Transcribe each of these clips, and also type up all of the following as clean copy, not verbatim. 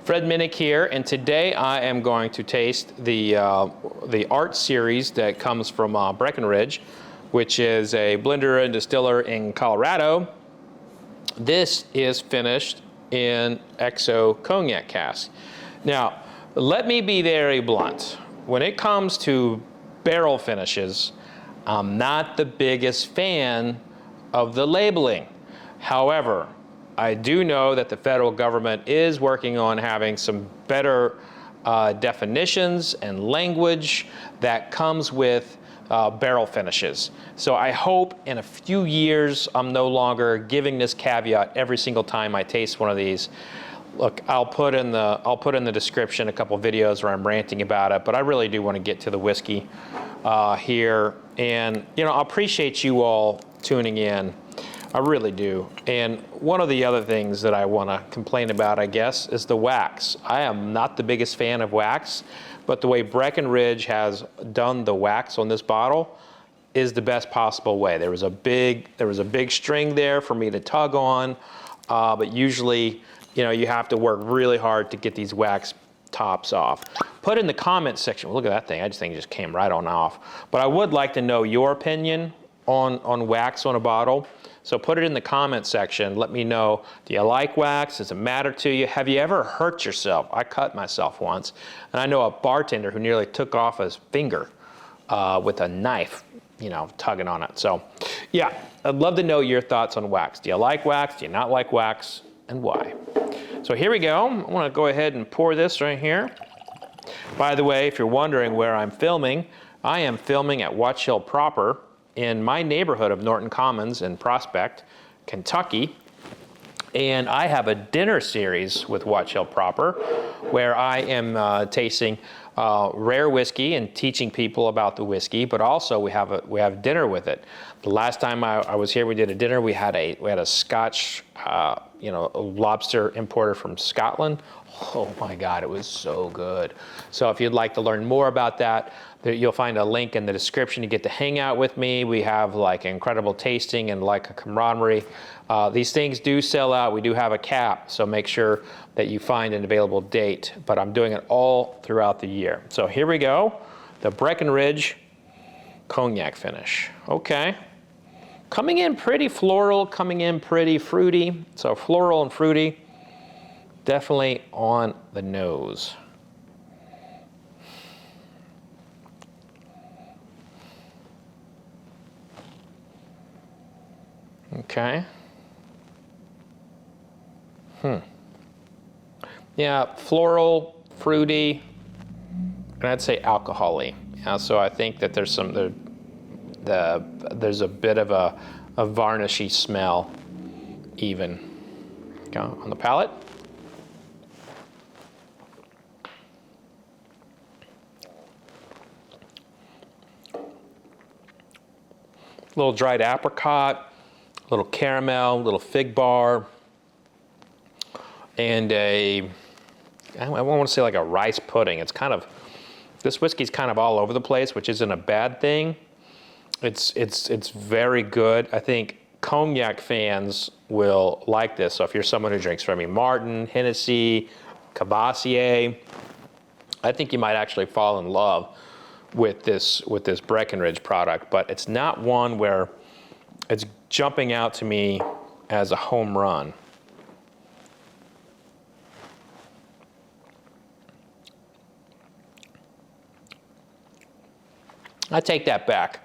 Fred Minnick here, and today I am going to taste the Art series that comes from Breckenridge, which is a blender and distiller in Colorado. This is finished in XO Cognac cask. Now, let me be very blunt. When it comes to barrel finishes, I'm not the biggest fan of the labeling. However, I do know that the federal government is working on having some better definitions and language that comes with barrel finishes. So I hope in a few years I'm no longer giving this caveat every single time I taste one of these. Look, I'll put in the description a couple videos where I'm ranting about it, but I really do want to get to the whiskey here. And you know, I appreciate you all tuning in. I really do. And one of the other things that I want to complain about, I guess, is the wax. I am not the biggest fan of wax, but the way Breckenridge has done the wax on this bottle is the best possible way. There was a big string there for me to tug on, but usually, you know, you have to work really hard to get these wax tops off. Put in the comments section. Look at that thing. I just think it just came right on off. But I would like to know your opinion on wax on a bottle. So put it in the comment section. Let me know, do you like wax? Does it matter to you? Have you ever hurt yourself? I cut myself once. And I know a bartender who nearly took off his finger with a knife, you know, tugging on it. So yeah, I'd love to know your thoughts on wax. Do you like wax? Do you not like wax? And why? So here we go. I want to go ahead and pour this right here. By the way, if you're wondering where I'm filming, I am filming at Watch Hill proper, in my neighborhood of Norton Commons in Prospect, Kentucky. And I have a dinner series with Watch Hill proper where I am tasting rare whiskey and teaching people about the whiskey, but also we have dinner with it. The last time I was here, we did a dinner. We had a Scotch, you know, a lobster importer from Scotland. Oh my God, it was so good. So if you'd like to learn more about that, you'll find a link in the description. You get to hang out with me. We have like incredible tasting and like a camaraderie. These things do sell out. We do have a cap, so make sure that you find an available date. But I'm doing it all throughout the year. So here we go, the Breckenridge Cognac finish. Okay. Coming in pretty floral, coming in pretty fruity. So floral and fruity, definitely on the nose. Okay. Yeah, floral, fruity, and I'd say alcohol-y. Yeah, so I think that there's there's a bit of a varnishy smell even. Go on the palate. A little dried apricot, a little caramel, a little fig bar, and I don't want to say like a rice pudding. It's kind of, this whiskey's kind of all over the place, which isn't a bad thing. It's very good. I think Cognac fans will like this. So if you're someone who drinks Remy Martin, Hennessy, Cavassier, I think you might actually fall in love with this Breckenridge product, but it's not one where it's jumping out to me as a home run. I take that back.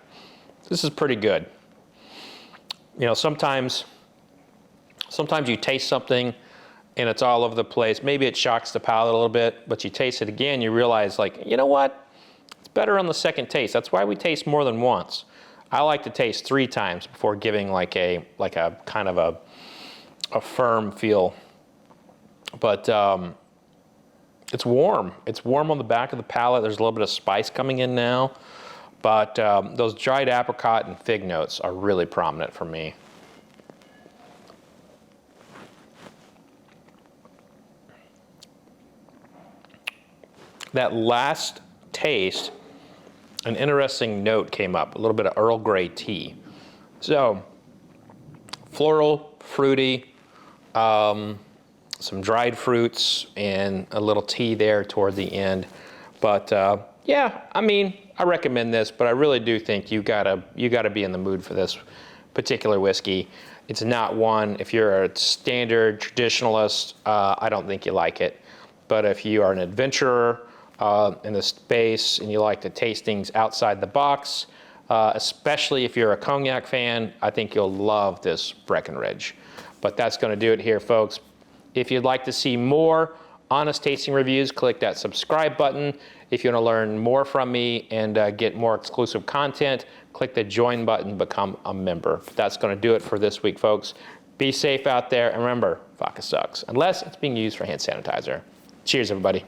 This is pretty good. You know, sometimes you taste something and it's all over the place. Maybe it shocks the palate a little bit, but you taste it again, you realize, like, you know what? It's better on the second taste. That's why we taste more than once. I like to taste 3 times before giving like a kind of a firm feel. But it's warm. It's warm on the back of the palate. There's a little bit of spice coming in now. But those dried apricot and fig notes are really prominent for me. That last taste, an interesting note came up, a little bit of Earl Grey tea. So, floral, fruity, some dried fruits, and a little tea there toward the end. But yeah, I mean, I recommend this, but I really do think you gotta be in the mood for this particular whiskey. It's not one, if you're a standard traditionalist, I don't think you like it. But if you are an adventurer in the space and you like to taste things outside the box, especially if you're a Cognac fan, I think you'll love this Breckenridge. But that's gonna do it here, folks. If you'd like to see more honest tasting reviews, click that subscribe button. If you want to learn more from me and get more exclusive content, click the join button, become a member. But that's going to do it for this week, folks. Be safe out there, and remember, vodka sucks, unless it's being used for hand sanitizer. Cheers, everybody.